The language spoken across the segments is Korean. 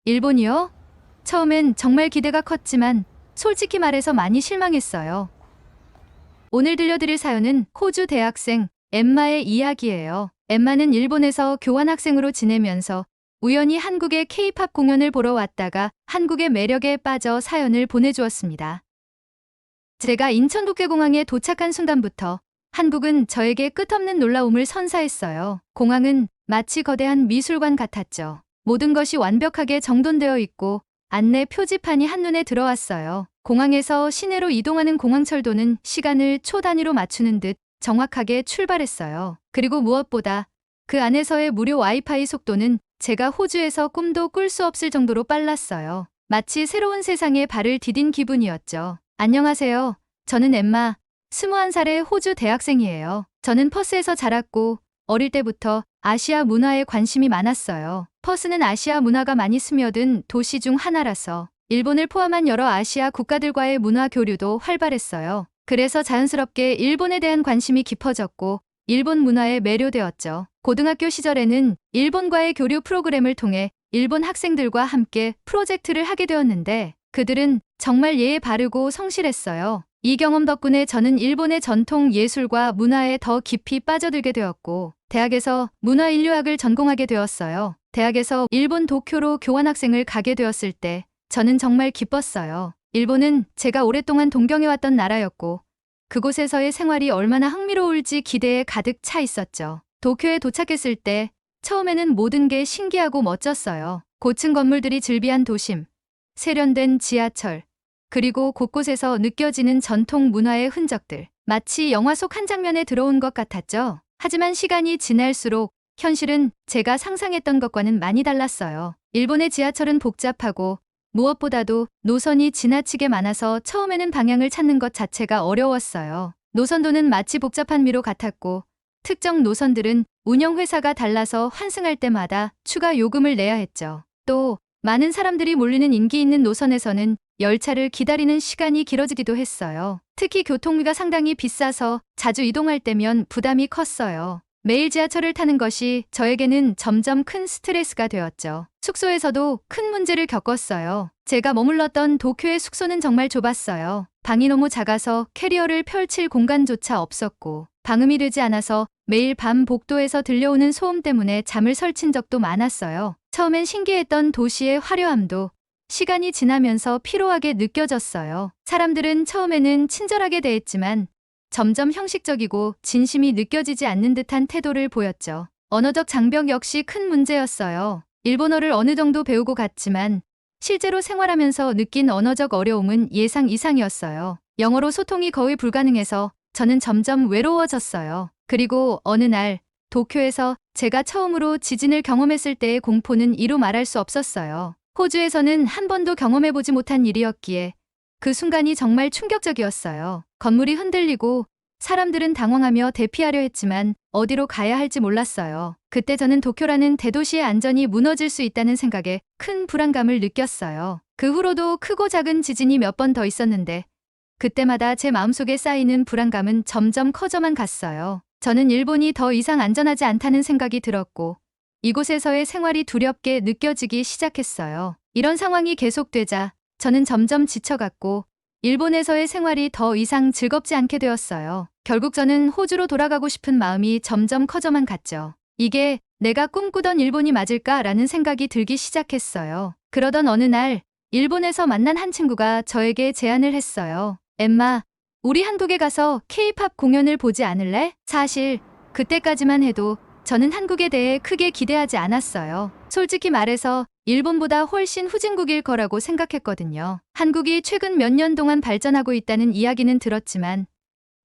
일본이요? 처음엔 정말 기대가 컸지만 솔직히 말해서 많이 실망했어요. 오늘 들려드릴 사연은 호주 대학생 엠마의 이야기예요. 엠마는 일본에서 교환학생으로 지내면서 우연히 한국의 K-팝 공연을 보러 왔다가 한국의 매력에 빠져 사연을 보내주었습니다. 제가 인천 도쿄공항에 도착한 순간부터 한국은 저에게 끝없는 놀라움을 선사했어요. 공항은 마치 거대한 미술관 같았죠. 모든 것이 완벽하게 정돈되어 있고 안내 표지판이 한눈에 들어왔어요. 공항에서 시내로 이동하는 공항철도는 시간을 초 단위로 맞추는 듯 정확하게 출발했어요. 그리고 무엇보다 그 안에서의 무료 와이파이 속도는 제가 호주에서 꿈도 꿀 수 없을 정도로 빨랐어요. 마치 새로운 세상에 발을 디딘 기분이었죠. 안녕하세요. 저는 엠마, 21살의 호주 대학생이에요. 저는 퍼스에서 자랐고 어릴 때부터 아시아 문화에 관심이 많았어요. 퍼스는 아시아 문화가 많이 스며든 도시 중 하나라서 일본을 포함한 여러 아시아 국가들과의 문화 교류도 활발했어요. 그래서 자연스럽게 일본에 대한 관심이 깊어졌고 일본 문화에 매료되었죠. 고등학교 시절에는 일본과의 교류 프로그램을 통해 일본 학생들과 함께 프로젝트를 하게 되었는데 그들은 정말 예의 바르고 성실했어요. 이 경험 덕분에 저는 일본의 전통 예술과 문화에 더 깊이 빠져들게 되었고 대학에서 문화인류학을 전공하게 되었어요. 대학에서 일본 도쿄로 교환학생을 가게 되었을 때 저는 정말 기뻤어요. 일본은 제가 오랫동안 동경해왔던 나라였고 그곳에서의 생활이 얼마나 흥미로울지 기대에 가득 차 있었죠. 도쿄에 도착했을 때 처음에는 모든 게 신기하고 멋졌어요. 고층 건물들이 즐비한 도심, 세련된 지하철, 그리고 곳곳에서 느껴지는 전통 문화의 흔적들. 마치 영화 속 한 장면에 들어온 것 같았죠. 하지만 시간이 지날수록 현실은 제가 상상했던 것과는 많이 달랐어요. 일본의 지하철은 복잡하고 무엇보다도 노선이 지나치게 많아서 처음에는 방향을 찾는 것 자체가 어려웠어요. 노선도는 마치 복잡한 미로 같았고 특정 노선들은 운영회사가 달라서 환승할 때마다 추가 요금을 내야 했죠. 또 많은 사람들이 몰리는 인기 있는 노선에서는 열차를 기다리는 시간이 길어지기도 했어요. 특히 교통비가 상당히 비싸서 자주 이동할 때면 부담이 컸어요. 매일 지하철을 타는 것이 저에게는 점점 큰 스트레스가 되었죠. 숙소에서도 큰 문제를 겪었어요. 제가 머물렀던 도쿄의 숙소는 정말 좁았어요. 방이 너무 작아서 캐리어를 펼칠 공간조차 없었고 방음이 되지 않아서 매일 밤 복도에서 들려오는 소음 때문에 잠을 설친 적도 많았어요. 처음엔 신기했던 도시의 화려함도 시간이 지나면서 피로하게 느껴졌어요. 사람들은 처음에는 친절하게 대했지만 점점 형식적이고 진심이 느껴지지 않는 듯한 태도를 보였죠. 언어적 장벽 역시 큰 문제였어요. 일본어를 어느 정도 배우고 갔지만 실제로 생활하면서 느낀 언어적 어려움은 예상 이상이었어요. 영어로 소통이 거의 불가능해서 저는 점점 외로워졌어요. 그리고 어느 날 도쿄에서 제가 처음으로 지진을 경험했을 때의 공포는 이루 말할 수 없었어요. 호주에서는 한 번도 경험해보지 못한 일이었기에 그 순간이 정말 충격적이었어요. 건물이 흔들리고 사람들은 당황하며 대피하려 했지만 어디로 가야 할지 몰랐어요. 그때 저는 도쿄라는 대도시의 안전이 무너질 수 있다는 생각에 큰 불안감을 느꼈어요. 그 후로도 크고 작은 지진이 몇 번 더 있었는데 그때마다 제 마음속에 쌓이는 불안감은 점점 커져만 갔어요. 저는 일본이 더 이상 안전하지 않다는 생각이 들었고 이곳에서의 생활이 두렵게 느껴지기 시작했어요. 이런 상황이 계속되자 저는 점점 지쳐갔고 일본에서의 생활이 더 이상 즐겁지 않게 되었어요. 결국 저는 호주로 돌아가고 싶은 마음이 점점 커져만 갔죠. 이게 내가 꿈꾸던 일본이 맞을까라는 생각이 들기 시작했어요. 그러던 어느 날 일본에서 만난 한 친구가 저에게 제안을 했어요. 엠마, 우리 한국에 가서 K-팝 공연을 보지 않을래? 사실 그때까지만 해도 저는 한국에 대해 크게 기대하지 않았어요. 솔직히 말해서 일본보다 훨씬 후진국일 거라고 생각했거든요. 한국이 최근 몇 년 동안 발전하고 있다는 이야기는 들었지만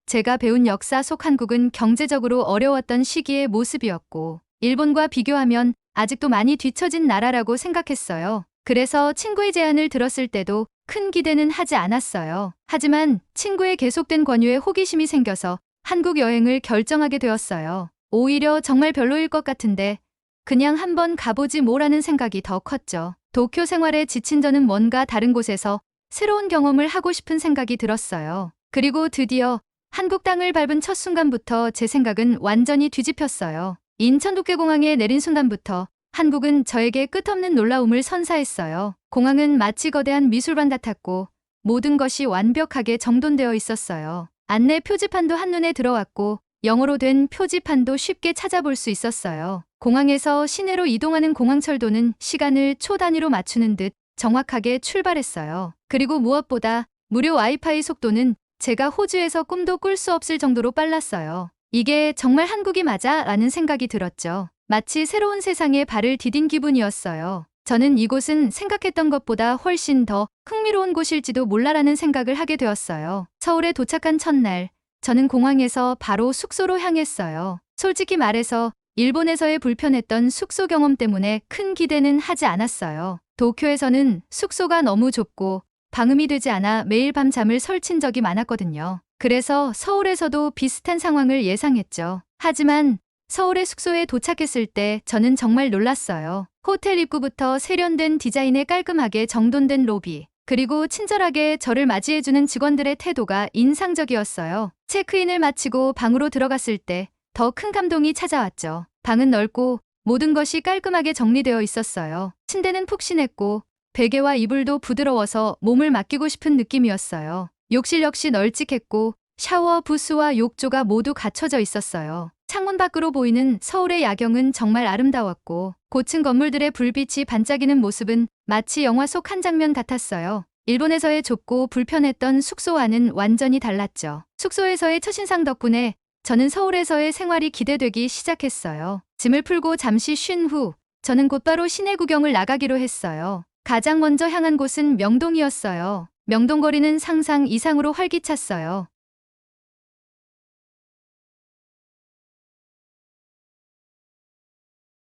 제가 배운 역사 속 한국은 경제적으로 어려웠던 시기의 모습이었고 일본과 비교하면 아직도 많이 뒤처진 나라라고 생각했어요. 그래서 친구의 제안을 들었을 때도 큰 기대는 하지 않았어요. 하지만 친구의 계속된 권유에 호기심이 생겨서 한국 여행을 결정하게 되었어요. 오히려 정말 별로일 것 같은데 그냥 한번 가보지 뭐라는 생각이 더 컸죠. 도쿄 생활에 지친 저는 뭔가 다른 곳에서 새로운 경험을 하고 싶은 생각이 들었어요. 그리고 드디어 한국 땅을 밟은 첫 순간부터 제 생각은 완전히 뒤집혔어요. 인천 도쿄공항에 내린 순간부터 한국은 저에게 끝없는 놀라움을 선사했어요. 공항은 마치 거대한 미술관 같았고 모든 것이 완벽하게 정돈되어 있었어요. 안내 표지판도 한눈에 들어왔고 영어로 된 표지판도 쉽게 찾아볼 수 있었어요. 공항에서 시내로 이동하는 공항철도는 시간을 초 단위로 맞추는 듯 정확하게 출발했어요. 그리고 무엇보다 무료 와이파이 속도는 제가 호주에서 꿈도 꿀 수 없을 정도로 빨랐어요. 이게 정말 한국이 맞아? 라는 생각이 들었죠. 마치 새로운 세상에 발을 디딘 기분이었어요. 저는 이곳은 생각했던 것보다 훨씬 더 흥미로운 곳일지도 몰라라는 생각을 하게 되었어요. 서울에 도착한 첫날, 저는 공항에서 바로 숙소로 향했어요. 솔직히 말해서 일본에서의 불편했던 숙소 경험 때문에 큰 기대는 하지 않았어요. 도쿄에서는 숙소가 너무 좁고 방음이 되지 않아 매일 밤잠을 설친 적이 많았거든요. 그래서 서울에서도 비슷한 상황을 예상했죠. 하지만 서울의 숙소에 도착했을 때 저는 정말 놀랐어요. 호텔 입구부터 세련된 디자인에 깔끔하게 정돈된 로비, 그리고 친절하게 저를 맞이해주는 직원들의 태도가 인상적이었어요. 체크인을 마치고 방으로 들어갔을 때 더 큰 감동이 찾아왔죠. 방은 넓고 모든 것이 깔끔하게 정리되어 있었어요. 침대는 푹신했고 베개와 이불도 부드러워서 몸을 맡기고 싶은 느낌이었어요. 욕실 역시 널찍했고 샤워 부스와 욕조가 모두 갖춰져 있었어요. 창문 밖으로 보이는 서울의 야경은 정말 아름다웠고 고층 건물들의 불빛이 반짝이는 모습은 마치 영화 속 한 장면 같았어요. 일본에서의 좁고 불편했던 숙소와는 완전히 달랐죠. 숙소에서의 첫인상 덕분에 저는 서울에서의 생활이 기대되기 시작했어요. 짐을 풀고 잠시 쉰 후 저는 곧바로 시내 구경을 나가기로 했어요. 가장 먼저 향한 곳은 명동이었어요. 명동거리는 상상 이상으로 활기찼어요.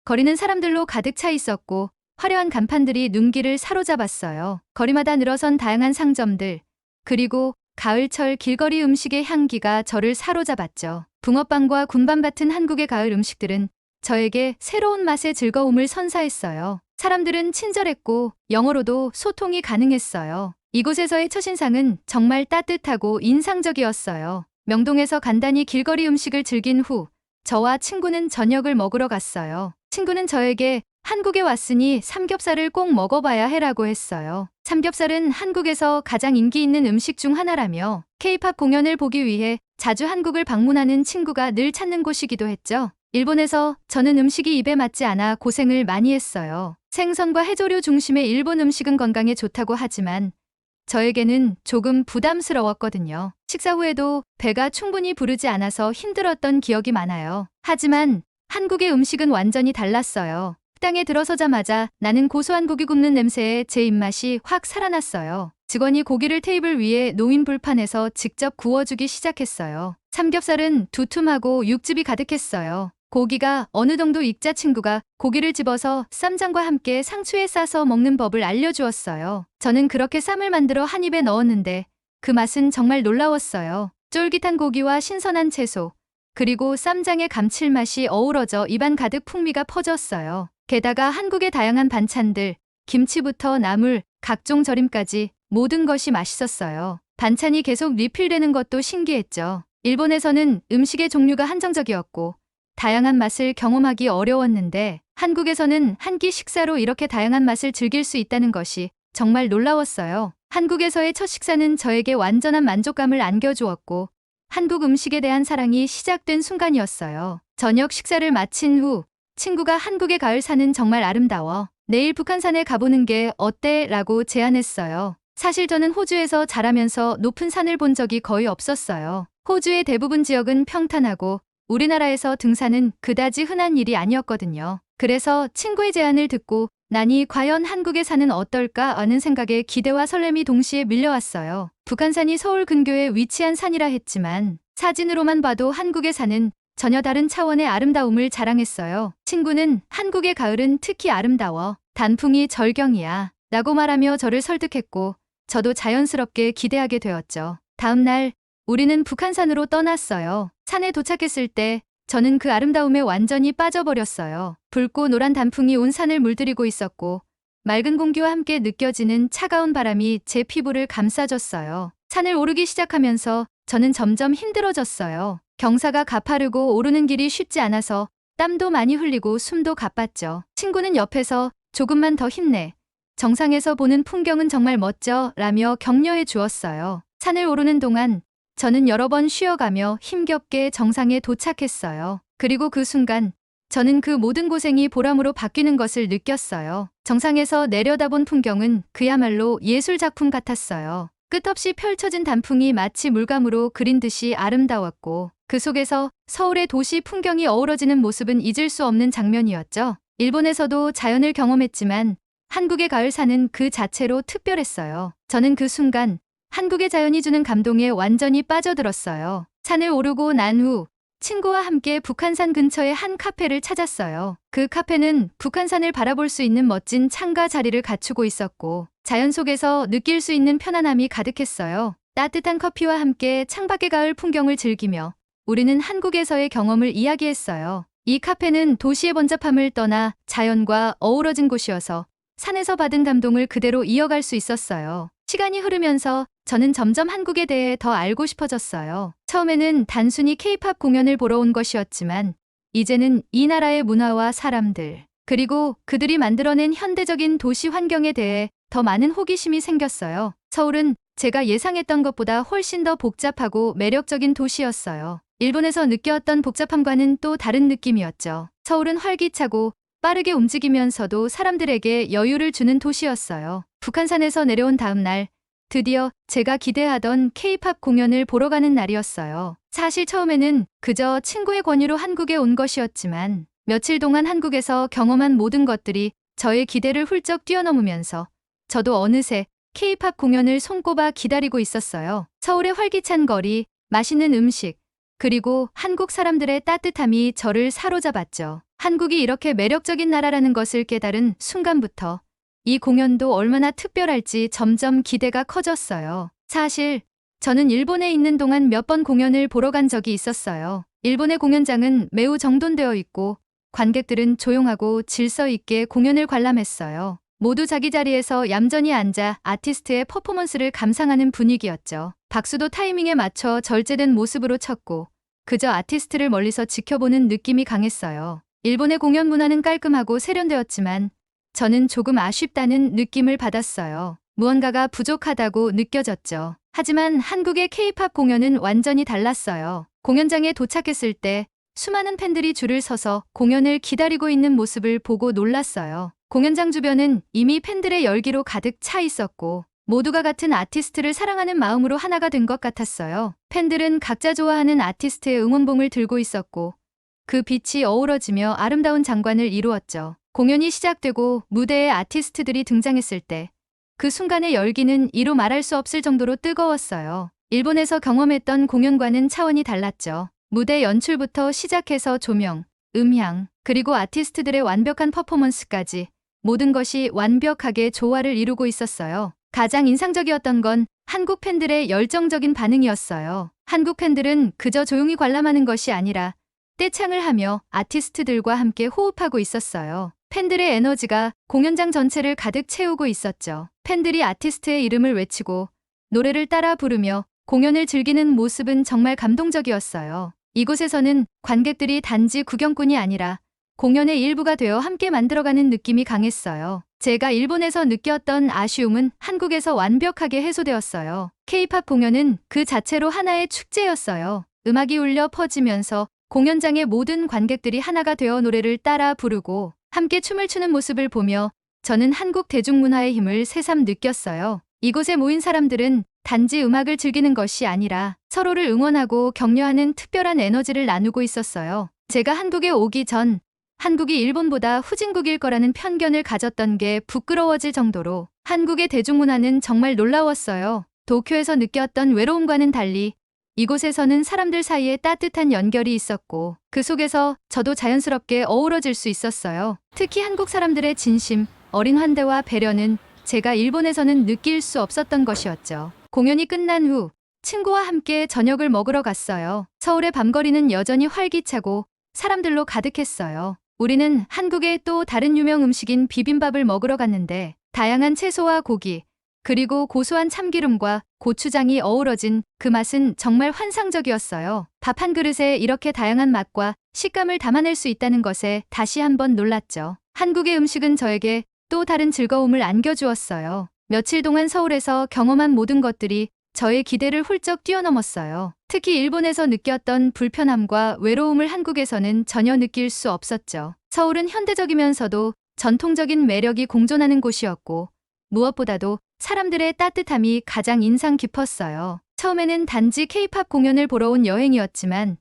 거리는 사람들로 가득 차 있었고 화려한 간판들이 눈길을 사로잡았어요. 거리마다 늘어선 다양한 상점들, 그리고 가을철 길거리 음식의 향기가 저를 사로잡았죠. 붕어빵과 군밤 같은 한국의 가을 음식들은 저에게 새로운 맛의 즐거움을 선사했어요. 사람들은 친절했고 영어로도 소통이 가능했어요. 이곳에서의 첫인상은 정말 따뜻하고 인상적이었어요. 명동에서 간단히 길거리 음식을 즐긴 후 저와 친구는 저녁을 먹으러 갔어요. 친구는 저에게 한국에 왔으니 삼겹살을 꼭 먹어봐야 해라고 했어요. 삼겹살은 한국에서 가장 인기 있는 음식 중 하나라며 K-팝 공연을 보기 위해 자주 한국을 방문하는 친구가 늘 찾는 곳이기도 했죠. 일본에서 저는 음식이 입에 맞지 않아 고생을 많이 했어요. 생선과 해조류 중심의 일본 음식은 건강에 좋다고 하지만 저에게는 조금 부담스러웠거든요. 식사 후에도 배가 충분히 부르지 않아서 힘들었던 기억이 많아요. 하지만 한국의 음식은 완전히 달랐어요. 식당에 들어서자마자 나는 고소한 고기 굽는 냄새에 제 입맛이 확 살아났어요. 직원이 고기를 테이블 위에 놓인 불판에서 직접 구워주기 시작했어요. 삼겹살은 두툼하고 육즙이 가득했어요. 고기가 어느 정도 익자 친구가 고기를 집어서 쌈장과 함께 상추에 싸서 먹는 법을 알려주었어요. 저는 그렇게 쌈을 만들어 한 입에 넣었는데 그 맛은 정말 놀라웠어요. 쫄깃한 고기와 신선한 채소, 그리고 쌈장의 감칠맛이 어우러져 입안 가득 풍미가 퍼졌어요. 게다가 한국의 다양한 반찬들, 김치부터 나물, 각종 절임까지 모든 것이 맛있었어요. 반찬이 계속 리필되는 것도 신기했죠. 일본에서는 음식의 종류가 한정적이었고 다양한 맛을 경험하기 어려웠는데 한국에서는 한 끼 식사로 이렇게 다양한 맛을 즐길 수 있다는 것이 정말 놀라웠어요. 한국에서의 첫 식사는 저에게 완전한 만족감을 안겨주었고 한국 음식에 대한 사랑이 시작된 순간이었어요. 저녁 식사를 마친 후 친구가 한국의 가을 산은 정말 아름다워. 내일 북한산에 가보는 게 어때? 라고 제안했어요. 사실 저는 호주에서 자라면서 높은 산을 본 적이 거의 없었어요. 호주의 대부분 지역은 평탄하고 우리나라에서 등산은 그다지 흔한 일이 아니었거든요. 그래서 친구의 제안을 듣고 나니 과연 한국의 산은 어떨까 하는 생각에 기대와 설렘이 동시에 밀려왔어요. 북한산이 서울 근교에 위치한 산이라 했지만 사진으로만 봐도 한국의 산은 전혀 다른 차원의 아름다움을 자랑했어요. 친구는 한국의 가을은 특히 아름다워. 단풍이 절경이야. 라고 말하며 저를 설득했고 저도 자연스럽게 기대하게 되었죠. 다음 날 우리는 북한산으로 떠났어요. 산에 도착했을 때 저는 그 아름다움에 완전히 빠져버렸어요. 붉고 노란 단풍이 온 산을 물들이고 있었고 맑은 공기와 함께 느껴지는 차가운 바람이 제 피부를 감싸줬어요. 산을 오르기 시작하면서 저는 점점 힘들어졌어요. 경사가 가파르고 오르는 길이 쉽지 않아서 땀도 많이 흘리고 숨도 가빴죠. 친구는 옆에서 조금만 더 힘내. 정상에서 보는 풍경은 정말 멋져 라며 격려해 주었어요. 산을 오르는 동안 저는 여러 번 쉬어가며 힘겹게 정상에 도착했어요. 그리고 그 순간 저는 그 모든 고생이 보람으로 바뀌는 것을 느꼈어요. 정상에서 내려다본 풍경은 그야말로 예술 작품 같았어요. 끝없이 펼쳐진 단풍이 마치 물감으로 그린 듯이 아름다웠고 그 속에서 서울의 도시 풍경이 어우러지는 모습은 잊을 수 없는 장면이었죠. 일본에서도 자연을 경험했지만 한국의 가을산은 그 자체로 특별했어요. 저는 그 순간 한국의 자연이 주는 감동에 완전히 빠져들었어요. 산을 오르고 난 후 친구와 함께 북한산 근처의 한 카페를 찾았어요. 그 카페는 북한산을 바라볼 수 있는 멋진 창가 자리를 갖추고 있었고 자연 속에서 느낄 수 있는 편안함이 가득했어요. 따뜻한 커피와 함께 창밖의 가을 풍경을 즐기며 우리는 한국에서의 경험을 이야기했어요. 이 카페는 도시의 번잡함을 떠나 자연과 어우러진 곳이어서 산에서 받은 감동을 그대로 이어갈 수 있었어요. 시간이 흐르면서 저는 점점 한국에 대해 더 알고 싶어졌어요. 처음에는 단순히 K-팝 공연을 보러 온 것이었지만 이제는 이 나라의 문화와 사람들, 그리고 그들이 만들어낸 현대적인 도시 환경에 대해 더 많은 호기심이 생겼어요. 서울은 제가 예상했던 것보다 훨씬 더 복잡하고 매력적인 도시였어요. 일본에서 느꼈던 복잡함과는 또 다른 느낌이었죠. 서울은 활기차고 빠르게 움직이면서도 사람들에게 여유를 주는 도시였어요. 북한산에서 내려온 다음 날, 드디어 제가 기대하던 K-팝 공연을 보러 가는 날이었어요. 사실 처음에는 그저 친구의 권유로 한국에 온 것이었지만 며칠 동안 한국에서 경험한 모든 것들이 저의 기대를 훌쩍 뛰어넘으면서 저도 어느새 K-팝 공연을 손꼽아 기다리고 있었어요. 서울의 활기찬 거리, 맛있는 음식, 그리고 한국 사람들의 따뜻함이 저를 사로잡았죠. 한국이 이렇게 매력적인 나라라는 것을 깨달은 순간부터 이 공연도 얼마나 특별할지 점점 기대가 커졌어요. 사실 저는 일본에 있는 동안 몇 번 공연을 보러 간 적이 있었어요. 일본의 공연장은 매우 정돈되어 있고 관객들은 조용하고 질서 있게 공연을 관람했어요. 모두 자기 자리에서 얌전히 앉아 아티스트의 퍼포먼스를 감상하는 분위기였죠. 박수도 타이밍에 맞춰 절제된 모습으로 쳤고 그저 아티스트를 멀리서 지켜보는 느낌이 강했어요. 일본의 공연 문화는 깔끔하고 세련되었지만 저는 조금 아쉽다는 느낌을 받았어요. 무언가가 부족하다고 느껴졌죠. 하지만 한국의 K-팝 공연은 완전히 달랐어요. 공연장에 도착했을 때 수많은 팬들이 줄을 서서 공연을 기다리고 있는 모습을 보고 놀랐어요. 공연장 주변은 이미 팬들의 열기로 가득 차 있었고 모두가 같은 아티스트를 사랑하는 마음으로 하나가 된 것 같았어요. 팬들은 각자 좋아하는 아티스트의 응원봉을 들고 있었고 그 빛이 어우러지며 아름다운 장관을 이루었죠. 공연이 시작되고 무대에 아티스트들이 등장했을 때 그 순간의 열기는 이루 말할 수 없을 정도로 뜨거웠어요. 일본에서 경험했던 공연과는 차원이 달랐죠. 무대 연출부터 시작해서 조명, 음향, 그리고 아티스트들의 완벽한 퍼포먼스까지 모든 것이 완벽하게 조화를 이루고 있었어요. 가장 인상적이었던 건 한국 팬들의 열정적인 반응이었어요. 한국 팬들은 그저 조용히 관람하는 것이 아니라 떼창을 하며 아티스트들과 함께 호흡하고 있었어요. 팬들의 에너지가 공연장 전체를 가득 채우고 있었죠. 팬들이 아티스트의 이름을 외치고 노래를 따라 부르며 공연을 즐기는 모습은 정말 감동적이었어요. 이곳에서는 관객들이 단지 구경꾼이 아니라 공연의 일부가 되어 함께 만들어가는 느낌이 강했어요. 제가 일본에서 느꼈던 아쉬움은 한국에서 완벽하게 해소되었어요. K-팝 공연은 그 자체로 하나의 축제였어요. 음악이 울려 퍼지면서 공연장의 모든 관객들이 하나가 되어 노래를 따라 부르고 함께 춤을 추는 모습을 보며 저는 한국 대중문화의 힘을 새삼 느꼈어요. 이곳에 모인 사람들은 단지 음악을 즐기는 것이 아니라 서로를 응원하고 격려하는 특별한 에너지를 나누고 있었어요. 제가 한국에 오기 전 한국이 일본보다 후진국일 거라는 편견을 가졌던 게 부끄러워질 정도로 한국의 대중문화는 정말 놀라웠어요. 도쿄에서 느꼈던 외로움과는 달리 이곳에서는 사람들 사이에 따뜻한 연결이 있었고 그 속에서 저도 자연스럽게 어우러질 수 있었어요. 특히 한국 사람들의 진심, 어린 환대와 배려는 제가 일본에서는 느낄 수 없었던 것이었죠. 공연이 끝난 후 친구와 함께 저녁을 먹으러 갔어요. 서울의 밤거리는 여전히 활기차고 사람들로 가득했어요. 우리는 한국의 또 다른 유명 음식인 비빔밥을 먹으러 갔는데 다양한 채소와 고기, 그리고 고소한 참기름과 고추장이 어우러진 그 맛은 정말 환상적이었어요. 밥 한 그릇에 이렇게 다양한 맛과 식감을 담아낼 수 있다는 것에 다시 한번 놀랐죠. 한국의 음식은 저에게 또 다른 즐거움을 안겨주었어요. 며칠 동안 서울에서 경험한 모든 것들이 저의 기대를 훌쩍 뛰어넘었어요. 특히 일본에서 느꼈던 불편함과 외로움을 한국에서는 전혀 느낄 수 없었죠. 서울은 현대적이면서도 전통적인 매력이 공존하는 곳이었고 무엇보다도 사람들의 따뜻함이 가장 인상 깊었어요. 처음에는 단지 K-팝 공연을 보러 온 여행이었지만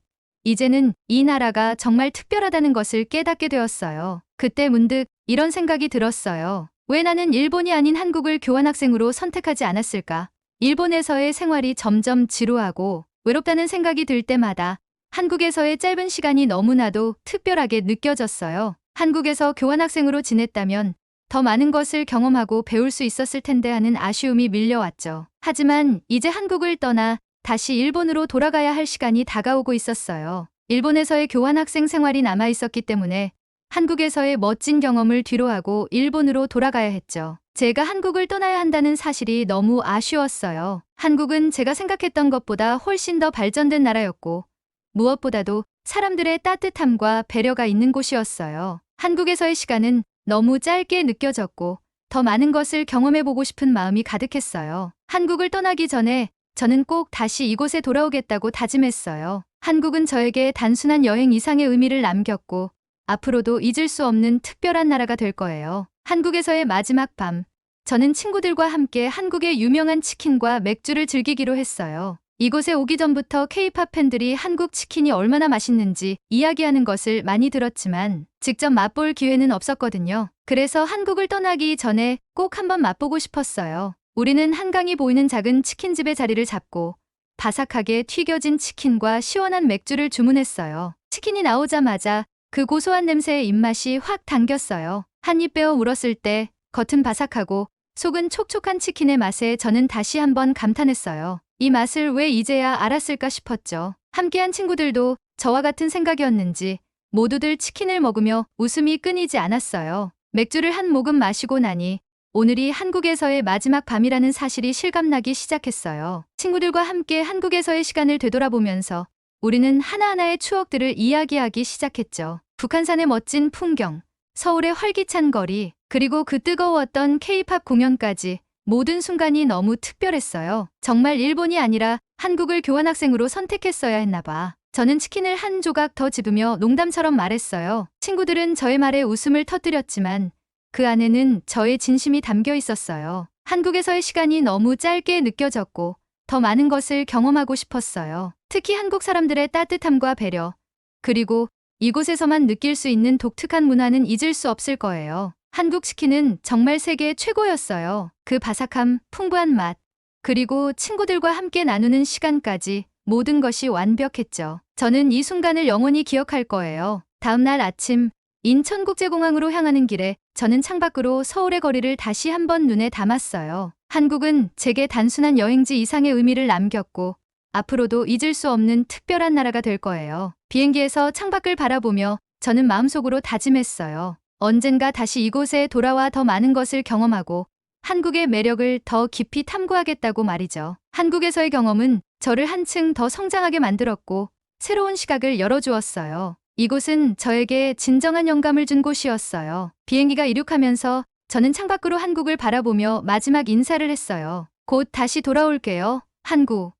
이제는 이 나라가 정말 특별하다는 것을 깨닫게 되었어요. 그때 문득 이런 생각이 들었어요. 왜 나는 일본이 아닌 한국을 교환학생으로 선택하지 않았을까? 일본에서의 생활이 점점 지루하고 외롭다는 생각이 들 때마다 한국에서의 짧은 시간이 너무나도 특별하게 느껴졌어요. 한국에서 교환학생으로 지냈다면 더 많은 것을 경험하고 배울 수 있었을 텐데 하는 아쉬움이 밀려왔죠. 하지만 이제 한국을 떠나 다시 일본으로 돌아가야 할 시간이 다가오고 있었어요. 일본에서의 교환학생 생활이 남아 있었기 때문에 한국에서의 멋진 경험을 뒤로하고 일본으로 돌아가야 했죠. 제가 한국을 떠나야 한다는 사실이 너무 아쉬웠어요. 한국은 제가 생각했던 것보다 훨씬 더 발전된 나라였고 무엇보다도 사람들의 따뜻함과 배려가 있는 곳이었어요. 한국에서의 시간은 너무 짧게 느껴졌고 더 많은 것을 경험해보고 싶은 마음이 가득했어요. 한국을 떠나기 전에 저는 꼭 다시 이곳에 돌아오겠다고 다짐했어요. 한국은 저에게 단순한 여행 이상의 의미를 남겼고 앞으로도 잊을 수 없는 특별한 나라가 될 거예요. 한국에서의 마지막 밤, 저는 친구들과 함께 한국의 유명한 치킨과 맥주를 즐기기로 했어요. 이곳에 오기 전부터 K-팝 팬들이 한국 치킨이 얼마나 맛있는지 이야기하는 것을 많이 들었지만 직접 맛볼 기회는 없었거든요. 그래서 한국을 떠나기 전에 꼭 한번 맛보고 싶었어요. 우리는 한강이 보이는 작은 치킨집에 자리를 잡고 바삭하게 튀겨진 치킨과 시원한 맥주를 주문했어요. 치킨이 나오자마자 그 고소한 냄새에 입맛이 확 당겼어요. 한 입 베어 물었을 때 겉은 바삭하고 속은 촉촉한 치킨의 맛에 저는 다시 한번 감탄했어요. 이 맛을 왜 이제야 알았을까 싶었죠. 함께한 친구들도 저와 같은 생각이었는지 모두들 치킨을 먹으며 웃음이 끊이지 않았어요. 맥주를 한 모금 마시고 나니 오늘이 한국에서의 마지막 밤이라는 사실이 실감나기 시작했어요. 친구들과 함께 한국에서의 시간을 되돌아보면서 우리는 하나하나의 추억들을 이야기하기 시작했죠. 북한산의 멋진 풍경, 서울의 활기찬 거리, 그리고 그 뜨거웠던 K-팝 공연까지 모든 순간이 너무 특별했어요. 정말 일본이 아니라 한국을 교환학생으로 선택했어야 했나 봐. 저는 치킨을 한 조각 더 집으며 농담처럼 말했어요. 친구들은 저의 말에 웃음을 터뜨렸지만 그 안에는 저의 진심이 담겨 있었어요. 한국에서의 시간이 너무 짧게 느껴졌고 더 많은 것을 경험하고 싶었어요. 특히 한국 사람들의 따뜻함과 배려, 그리고 이곳에서만 느낄 수 있는 독특한 문화는 잊을 수 없을 거예요. 한국 치킨은 정말 세계 최고였어요. 그 바삭함, 풍부한 맛, 그리고 친구들과 함께 나누는 시간까지 모든 것이 완벽했죠. 저는 이 순간을 영원히 기억할 거예요. 다음 날 아침, 인천국제공항으로 향하는 길에 저는 창밖으로 서울의 거리를 다시 한번 눈에 담았어요. 한국은 제게 단순한 여행지 이상의 의미를 남겼고 앞으로도 잊을 수 없는 특별한 나라가 될 거예요. 비행기에서 창밖을 바라보며 저는 마음속으로 다짐했어요. 언젠가 다시 이곳에 돌아와 더 많은 것을 경험하고 한국의 매력을 더 깊이 탐구하겠다고 말이죠. 한국에서의 경험은 저를 한층 더 성장하게 만들었고 새로운 시각을 열어주었어요. 이곳은 저에게 진정한 영감을 준 곳이었어요. 비행기가 이륙하면서 저는 창밖으로 한국을 바라보며 마지막 인사를 했어요. 곧 다시 돌아올게요, 한국.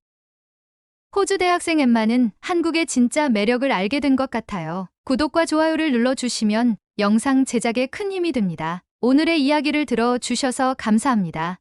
호주 대학생 엠마는 한국의 진짜 매력을 알게 된 것 같아요. 구독과 좋아요를 눌러주시면 영상 제작에 큰 힘이 됩니다. 오늘의 이야기를 들어주셔서 감사합니다.